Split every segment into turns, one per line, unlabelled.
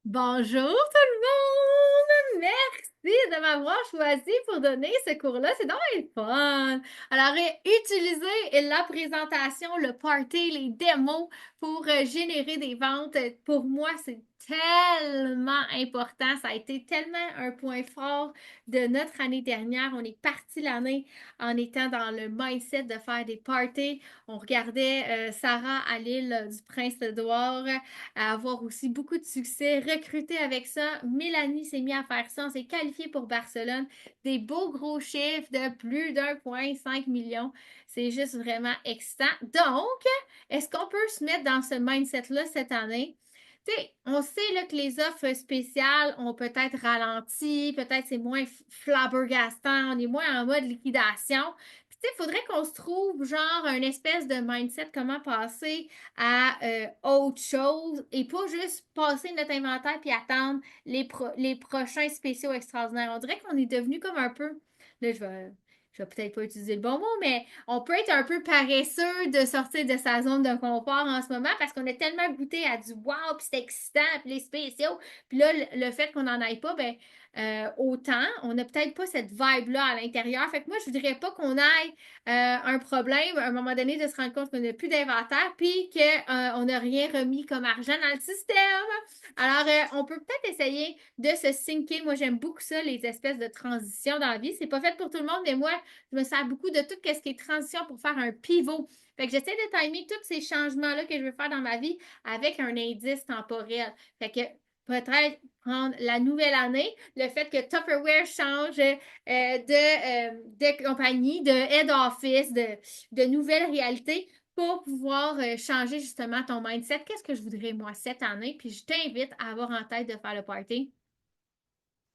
Bonjour tout le monde! Merci de m'avoir choisi pour donner ce cours-là. C'est donc le fun! Alors, utilisez la présentation, le party, les démos pour générer des ventes. Pour moi, c'est tellement important. Ça a été tellement un point fort de notre année dernière. On est parti l'année en étant dans le mindset de faire des parties. On regardait Sarah à l'île du Prince-Édouard à avoir aussi beaucoup de succès, recruter avec ça. Mélanie s'est mise à faire ça. On s'est qualifié pour Barcelone. Des beaux gros chiffres de plus d'1,5 million. C'est juste vraiment excitant. Donc, est-ce qu'on peut se mettre dans ce mindset-là cette année? Tu sais, on sait là, que les offres spéciales ont peut-être ralenti, peut-être c'est moins flabbergastant, on est moins en mode liquidation. Puis, tu sais, il faudrait qu'on se trouve genre un espèce de mindset, comment passer à autre chose et pas juste passer notre inventaire puis attendre les prochains spéciaux extraordinaires. On dirait qu'on est devenu comme un peu. Là, je vais peut-être pas utiliser le bon mot, mais on peut être un peu paresseux de sortir de sa zone de confort en ce moment parce qu'on a tellement goûté à du wow, puis c'est excitant, puis les spéciaux. Puis là, le fait qu'on n'en aille pas, ben, autant, on n'a peut-être pas cette vibe-là à l'intérieur. Fait que moi, je voudrais pas qu'on aille un problème, à un moment donné, de se rendre compte qu'on n'a plus d'inventaire, puis qu'on n'a rien remis comme argent dans le système. Alors, on peut peut-être essayer de se syncer. Moi, j'aime beaucoup ça, les espèces de transitions dans la vie. C'est pas fait pour tout le monde, mais moi, je me sers beaucoup de tout ce qui est transition pour faire un pivot. Fait que j'essaie de timer tous ces changements-là que je veux faire dans ma vie avec un indice temporel. Fait que peut-être prendre la nouvelle année, le fait que Tupperware change de compagnie, de head office, de nouvelles réalités pour pouvoir changer justement ton mindset. Qu'est-ce que je voudrais moi cette année? Puis je t'invite à avoir en tête de faire le party.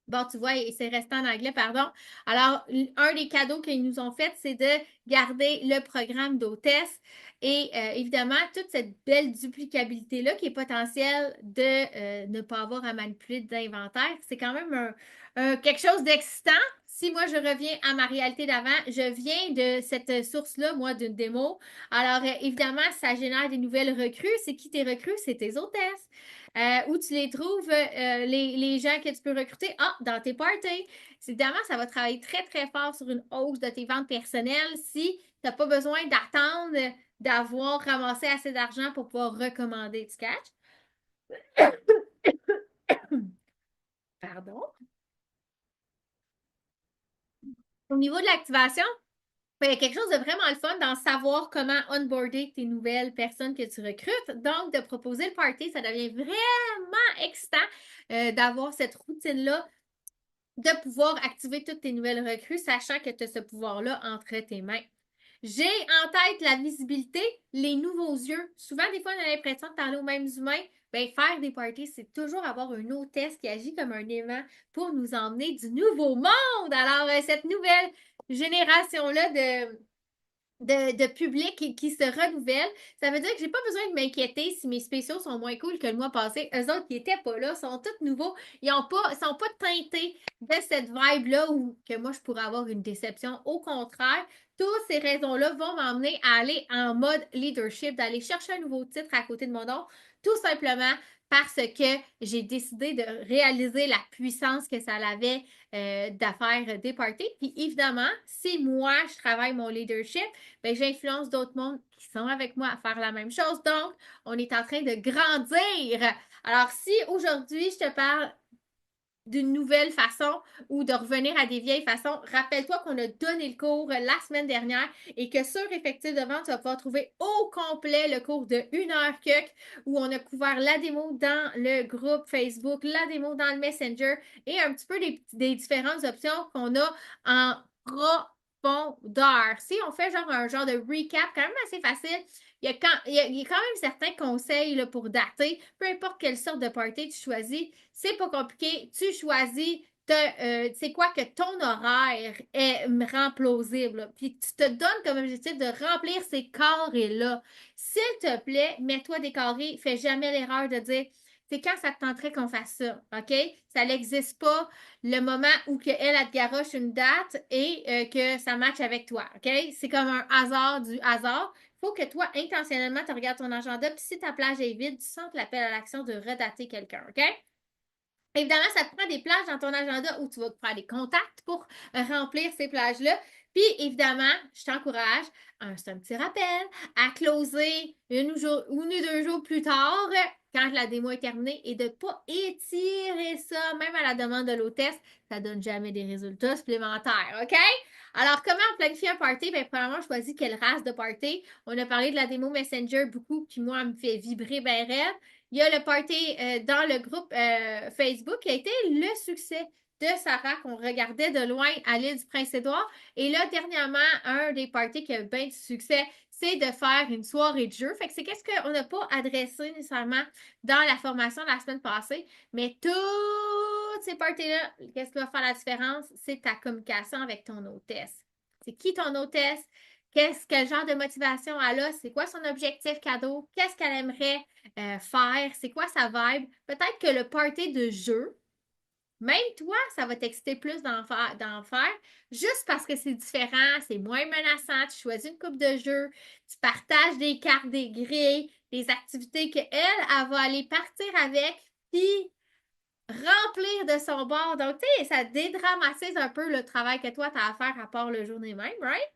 Bon, tu vois, et c'est resté en anglais, pardon. Alors, un des cadeaux qu'ils nous ont fait, c'est de garder le programme d'hôtesse et évidemment, toute cette belle duplicabilité-là qui est potentielle de ne pas avoir à manipuler d'inventaire. C'est quand même quelque chose d'excitant. Si moi, je reviens à ma réalité d'avant, je viens de cette source-là, moi, d'une démo. Alors, évidemment, ça génère des nouvelles recrues. C'est qui tes recrues? C'est tes hôtesses. Où tu les trouves, les gens que tu peux recruter? Ah, dans tes parties. Évidemment, ça va travailler très, très fort sur une hausse de tes ventes personnelles si tu n'as pas besoin d'attendre d'avoir ramassé assez d'argent pour pouvoir recommander. Tu catches? Pardon. Au niveau de l'activation, ben, il y a quelque chose de vraiment le fun dans savoir comment onboarder tes nouvelles personnes que tu recrutes. Donc, de proposer le party, ça devient vraiment excitant d'avoir cette routine-là de pouvoir activer toutes tes nouvelles recrues, sachant que tu as ce pouvoir-là entre tes mains. J'ai en tête la visibilité, les nouveaux yeux. Souvent, des fois, on a l'impression de parler aux mêmes humains. Ben, faire des parties, c'est toujours avoir une hôtesse qui agit comme un aimant pour nous emmener du nouveau monde. Alors, cette nouvelle génération-là de public qui se renouvelle. Ça veut dire que j'ai pas besoin de m'inquiéter si mes spéciaux sont moins cool que le mois passé. Eux autres qui étaient pas là sont tous nouveaux. Sont pas teintés de cette vibe-là où que moi je pourrais avoir une déception. Au contraire, toutes ces raisons-là vont m'emmener à aller en mode leadership, d'aller chercher un nouveau titre à côté de mon nom, tout simplement parce que j'ai décidé de réaliser la puissance que ça avait d'affaires des parties. Puis évidemment, si moi, je travaille mon leadership, ben, j'influence d'autres mondes qui sont avec moi à faire la même chose. Donc, on est en train de grandir. Alors, si aujourd'hui, je te parle d'une nouvelle façon ou de revenir à des vieilles façons, rappelle-toi qu'on a donné le cours la semaine dernière et que sur Effectif de vente, tu vas pouvoir trouver au complet le cours de 1 heure où on a couvert la démo dans le groupe Facebook, la démo dans le Messenger et un petit peu des différentes options qu'on a en profondeur. Si on fait genre un genre de recap quand même assez facile, il y a quand même certains conseils là, pour dater, peu importe quelle sorte de party tu choisis, c'est pas compliqué. Tu choisis, c'est quoi que ton horaire rend plausible. Puis tu te donnes comme objectif de remplir ces carrés-là. S'il te plaît, mets-toi des carrés. Fais jamais l'erreur de dire c'est quand ça te tenterait qu'on fasse ça, OK? Ça n'existe pas le moment où que elle te garoche une date et que ça matche avec toi, OK? C'est comme un hasard du hasard. Il faut que toi, intentionnellement, tu regardes ton agenda, puis si ta plage est vide, tu sens l'appel à l'action de redater quelqu'un, OK? Évidemment, ça te prend des plages dans ton agenda où tu vas faire des contacts pour remplir ces plages-là. Puis, évidemment, je t'encourage, c'est un petit rappel, à closer une ou deux jours plus tard, quand la démo est terminée, et de ne pas étirer ça, même à la demande de l'hôtesse. Ça ne donne jamais des résultats supplémentaires, OK? Alors, comment planifier un party? Bien, premièrement, choisis quelle race de party. On a parlé de la démo Messenger beaucoup, qui, moi, me fait vibrer bien raide. Il y a le party dans le groupe Facebook qui a été le succès de Sarah qu'on regardait de loin à l'île du Prince-Édouard. Et là, dernièrement, un des parties qui a eu bien du succès, c'est de faire une soirée de jeu. Fait que c'est qu'est-ce qu'on n'a pas adressé nécessairement dans la formation de la semaine passée. Mais toutes ces parties-là, qu'est-ce qui va faire la différence? C'est ta communication avec ton hôtesse. C'est qui ton hôtesse? Quel genre de motivation elle a? C'est quoi son objectif cadeau? Qu'est-ce qu'elle aimerait faire? C'est quoi sa vibe? Peut-être que le party de jeu, même toi, ça va t'exciter plus d'en faire, juste parce que c'est différent, c'est moins menaçant, tu choisis une coupe de jeu, tu partages des cartes, des grilles, des activités qu'elle, elle va aller partir avec, puis remplir de son bord. Donc, tu sais, ça dédramatise un peu le travail que toi, tu as à faire à part le journée même, right?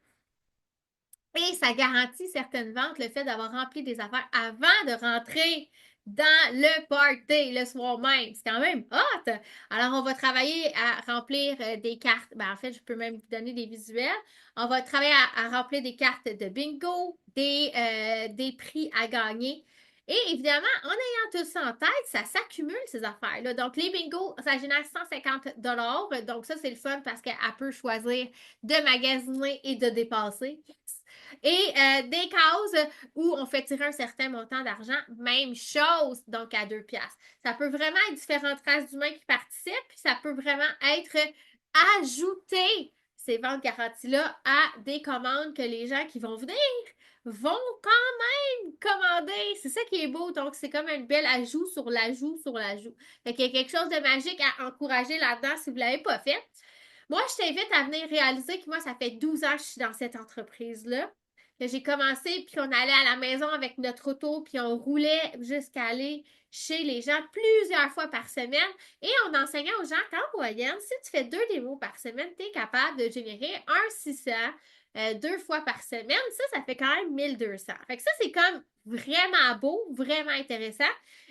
Et ça garantit certaines ventes, le fait d'avoir rempli des affaires avant de rentrer dans le party le soir même. C'est quand même hot! Alors, on va travailler à remplir des cartes. Ben, en fait, je peux même vous donner des visuels. On va travailler à remplir des cartes de bingo, des prix à gagner. Et évidemment, en ayant tout ça en tête, ça s'accumule ces affaires-là. Donc, les bingos, ça génère 150 dollars. Donc, ça, c'est le fun parce qu'elle peut choisir de magasiner et de dépenser. Et des cases où on fait tirer un certain montant d'argent, même chose, donc à 2 piastres. Ça peut vraiment être différentes races d'humains qui participent, puis ça peut vraiment être ajouté, ces ventes garanties-là, à des commandes que les gens qui vont venir vont quand même commander. C'est ça qui est beau. Donc, c'est comme un bel ajout sur l'ajout sur l'ajout. Fait qu'il y a quelque chose de magique à encourager là-dedans si vous ne l'avez pas fait. Moi, je t'invite à venir réaliser que moi, ça fait 12 ans que je suis dans cette entreprise-là. Que j'ai commencé, puis on allait à la maison avec notre auto, puis on roulait jusqu'à aller chez les gens plusieurs fois par semaine. Et on enseignait aux gens qu'en moyenne, si tu fais 2 démos par semaine, tu es capable de générer un 600 2 fois par semaine. Ça fait quand même 1200. Fait que ça, c'est comme vraiment beau, vraiment intéressant.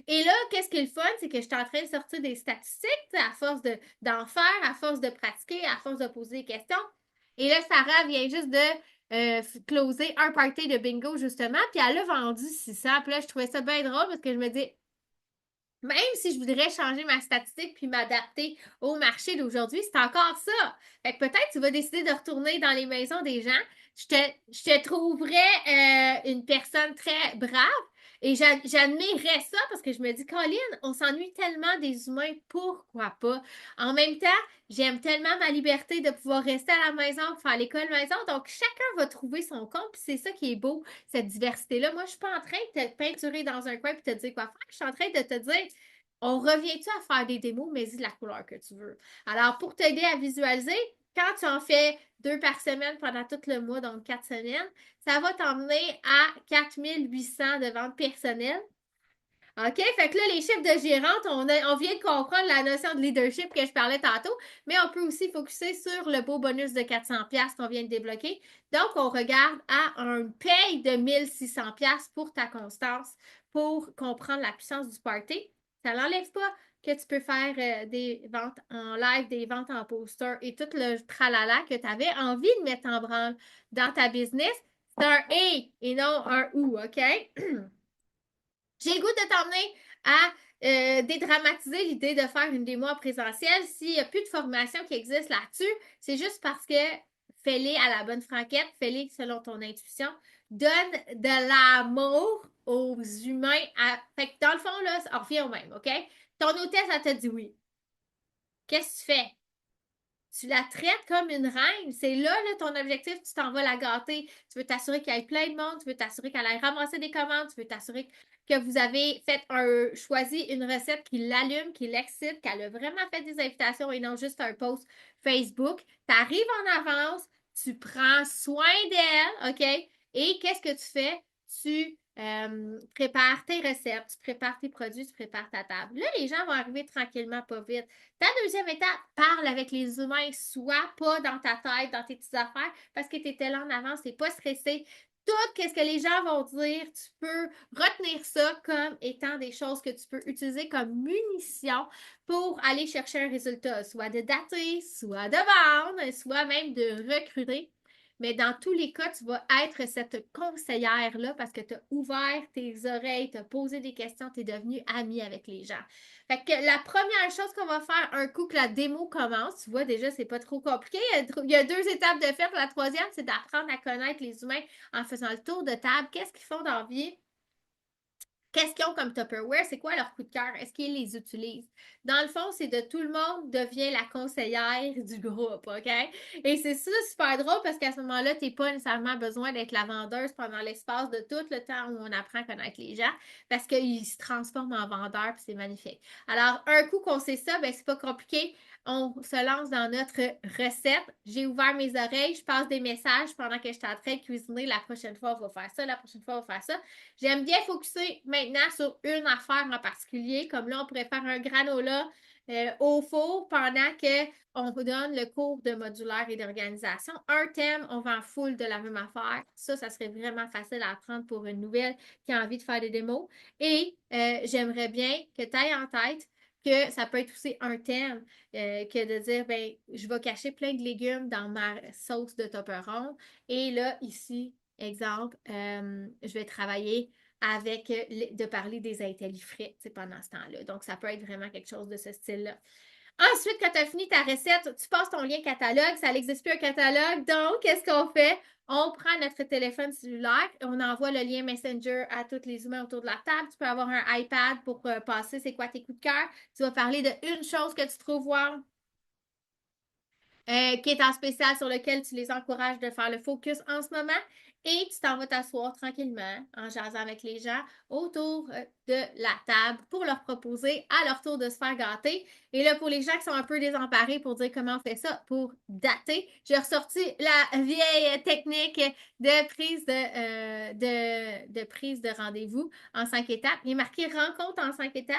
Et là, qu'est-ce qui est le fun? C'est que je suis en train de sortir des statistiques à force d'en faire, à force de pratiquer, à force de poser des questions. Et là, Sarah vient juste de closer un party de bingo, justement, puis elle a vendu 600. Puis là, je trouvais ça bien drôle parce que je me dis, même si je voudrais changer ma statistique puis m'adapter au marché d'aujourd'hui, c'est encore ça. Fait que peut-être tu vas décider de retourner dans les maisons des gens. Je te trouverais une personne très brave et j'admirerais ça parce que je me dis, Colin, on s'ennuie tellement des humains, pourquoi pas? En même temps, j'aime tellement ma liberté de pouvoir rester à la maison, faire l'école maison. Donc, chacun va trouver son compte, puis c'est ça qui est beau, cette diversité-là. Moi, je suis pas en train de te peinturer dans un coin et te dire quoi faire. Je suis en train de te dire, on revient-tu à faire des démos, mais dis de la couleur que tu veux. Alors, pour t'aider à visualiser, quand tu en fais 2 par semaine pendant tout le mois, donc 4 semaines, ça va t'emmener à 4800 de ventes personnelles. OK? Fait que là, les chiffres de gérante, on vient de comprendre la notion de leadership que je parlais tantôt, mais on peut aussi focuser sur le beau bonus de 400$ qu'on vient de débloquer. Donc, on regarde à un paye de 1600$ pour ta constance, pour comprendre la puissance du party. Ça n'enlève pas que tu peux faire des ventes en live, des ventes en poster et tout le tralala que tu avais envie de mettre en branle dans ta business. C'est un et non un ou, OK? J'ai le goût de t'emmener à dédramatiser l'idée de faire une démo en présentiel. S'il n'y a plus de formation qui existe là-dessus, c'est juste parce que fais-les à la bonne franquette, fais-les selon ton intuition. Donne de l'amour aux humains. Fait que dans le fond, là, on revient au même, OK? Ton hôtesse, elle te dit oui. Qu'est-ce que tu fais? Tu la traites comme une reine. C'est là, ton objectif, tu t'en vas la gâter. Tu veux t'assurer qu'il y ait plein de monde, tu veux t'assurer qu'elle aille ramasser des commandes, tu veux t'assurer que vous avez choisi une recette qui l'allume, qui l'excite, qu'elle a vraiment fait des invitations et non juste un post Facebook. Tu arrives en avance, tu prends soin d'elle, OK? Et qu'est-ce que tu fais? Tu Prépare tes recettes, tu prépares tes produits, tu prépares ta table. Là, les gens vont arriver tranquillement, pas vite. Ta deuxième étape, parle avec les humains, sois pas dans ta tête, dans tes petites affaires, parce que tu étais là en avance, t'es pas stressé. Tout ce que les gens vont dire, tu peux retenir ça comme étant des choses que tu peux utiliser comme munitions pour aller chercher un résultat, soit de dater, soit de vendre, soit même de recruter. Mais dans tous les cas, tu vas être cette conseillère-là parce que tu as ouvert tes oreilles, tu as posé des questions, tu es devenu amie avec les gens. Fait que la première chose qu'on va faire un coup que la démo commence, tu vois, déjà, c'est pas trop compliqué. Il y a deux étapes de faire. La troisième, c'est d'apprendre à connaître les humains en faisant le tour de table. Qu'est-ce qu'ils font dans la vie? Qu'est-ce qu'ils ont comme Tupperware? C'est quoi leur coup de cœur? Est-ce qu'ils les utilisent? Dans le fond, c'est de tout le monde devient la conseillère du groupe, OK? Et c'est ça super drôle parce qu'à ce moment-là, tu n'as pas nécessairement besoin d'être la vendeuse pendant l'espace de tout le temps où on apprend à connaître les gens parce qu'ils se transforment en vendeurs et c'est magnifique. Alors, un coup qu'on sait ça, ben c'est pas compliqué. On se lance dans notre recette. J'ai ouvert mes oreilles, je passe des messages pendant que je suis en train de cuisiner. La prochaine fois, on va faire ça. La prochaine fois, on va faire ça. J'aime bien focuser maintenant sur une affaire en particulier, comme là, on pourrait faire un granola au four pendant qu'on vous donne le cours de modulaire et d'organisation. Un thème, on va en full de la même affaire. Ça serait vraiment facile à apprendre pour une nouvelle qui a envie de faire des démos. Et j'aimerais bien que tu ailles en tête que ça peut être aussi un thème, que de dire, ben, je vais cacher plein de légumes dans ma sauce de topperon. Et là, ici, exemple, je vais travailler avec de parler des frais pendant ce temps-là. Donc, ça peut être vraiment quelque chose de ce style-là. Ensuite, quand tu as fini ta recette, tu passes ton lien catalogue, ça n'existe plus un catalogue. Donc, qu'est-ce qu'on fait? On prend notre téléphone cellulaire et on envoie le lien Messenger à tous les humains autour de la table. Tu peux avoir un iPad pour passer c'est quoi tes coups de cœur. Tu vas parler de une chose que tu trouves wow, qui est en spécial sur lequel tu les encourages de faire le focus en ce moment. Et tu t'en vas t'asseoir tranquillement en jasant avec les gens autour de la table pour leur proposer à leur tour de se faire gâter. Et là, pour les gens qui sont un peu désemparés pour dire comment on fait ça pour dater, j'ai ressorti la vieille technique de prise de rendez-vous en 5 étapes. Il est marqué rencontre en 5 étapes.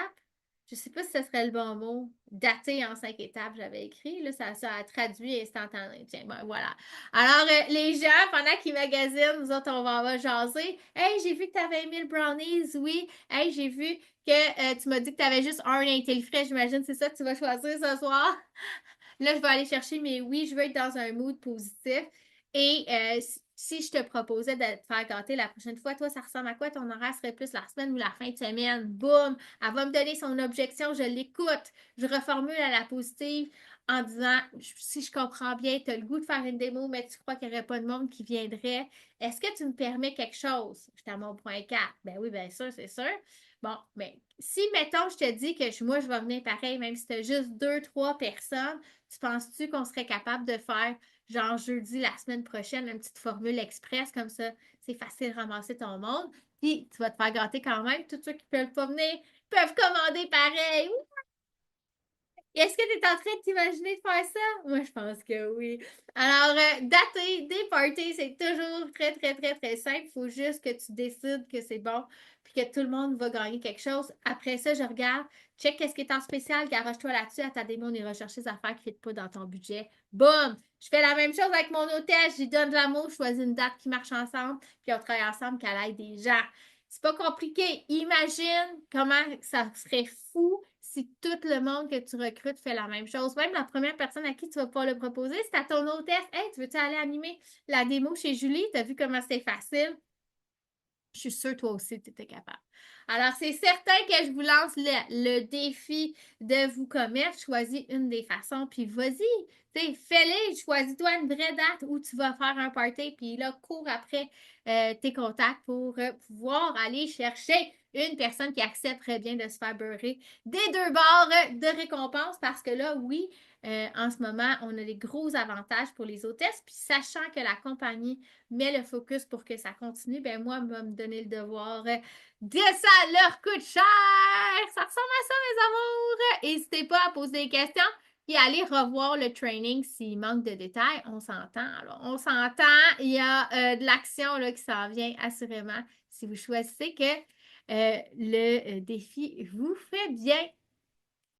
Je ne sais pas si ce serait le bon mot. Daté en 5 étapes, j'avais écrit. Là, ça a traduit instantanément. Tiens, ben voilà. Alors, les gens, pendant qu'ils magasinent, nous autres, on va jaser. Hey, j'ai vu que tu avais 1000 brownies. Oui. Hey, j'ai vu que tu m'as dit que tu avais juste un frais. J'imagine c'est ça que tu vas choisir ce soir. Là, je vais aller chercher mais oui, je veux être dans un mood positif. Et si je te proposais de te faire gâter la prochaine fois, toi, ça ressemble à quoi? Ton horaire serait plus la semaine ou la fin de semaine? Boum! Elle va me donner son objection, je l'écoute. Je reformule à la positive en disant, si je comprends bien, tu as le goût de faire une démo, mais tu crois qu'il n'y aurait pas de monde qui viendrait. Est-ce que tu me permets quelque chose? J'étais à mon point 4. Ben oui, bien sûr, c'est sûr. Bon, mais si, mettons, je te dis que moi, je vais venir pareil, même si tu as juste 2, 3 personnes, tu penses-tu qu'on serait capable de faire, genre jeudi la semaine prochaine, une petite formule express comme ça? C'est facile de ramasser ton monde. Puis tu vas te faire gâter quand même. Tous ceux qui ne peuvent pas venir peuvent commander pareil. Est-ce que tu es en train de t'imaginer de faire ça? Moi, je pense que oui. Alors, dater des parties, c'est toujours très, très, très, très simple. Il faut juste que tu décides que c'est bon puis que tout le monde va gagner quelque chose. Après ça, je regarde, check qu'est-ce qui est en spécial, garoche-toi là-dessus. À ta démo, on ira chercher des affaires qui ne pas dans ton budget. Boum! Je fais la même chose avec mon hôtel. J'y donne de l'amour, je choisis une date qui marche ensemble, puis on travaille ensemble qu'elle aide des gens. C'est pas compliqué. Imagine comment ça serait fou si tout le monde que tu recrutes fait la même chose. Même la première personne à qui tu vas pouvoir le proposer, c'est à ton hôtesse. Hey, tu veux-tu aller animer la démo chez Julie? Tu as vu comment c'est facile? Je suis sûre, toi aussi, tu étais capable. Alors, c'est certain que je vous lance le défi de vous commettre. Choisis une des façons, puis vas-y. Fais-le. Choisis-toi une vraie date où tu vas faire un party, puis là, cours après tes contacts pour pouvoir aller chercher une personne qui accepterait bien de se faire beurrer des deux bords de récompense parce que là, oui, en ce moment, on a des gros avantages pour les hôtesses. Puis sachant que la compagnie met le focus pour que ça continue, ben moi, va me donner le devoir de ça leur coûte cher. Ça ressemble à ça, mes amours. N'hésitez pas à poser des questions et aller revoir le training s'il manque de détails. On s'entend. Alors, on s'entend. Il y a de l'action là, qui s'en vient assurément. Si vous choisissez que le défi vous fait bien.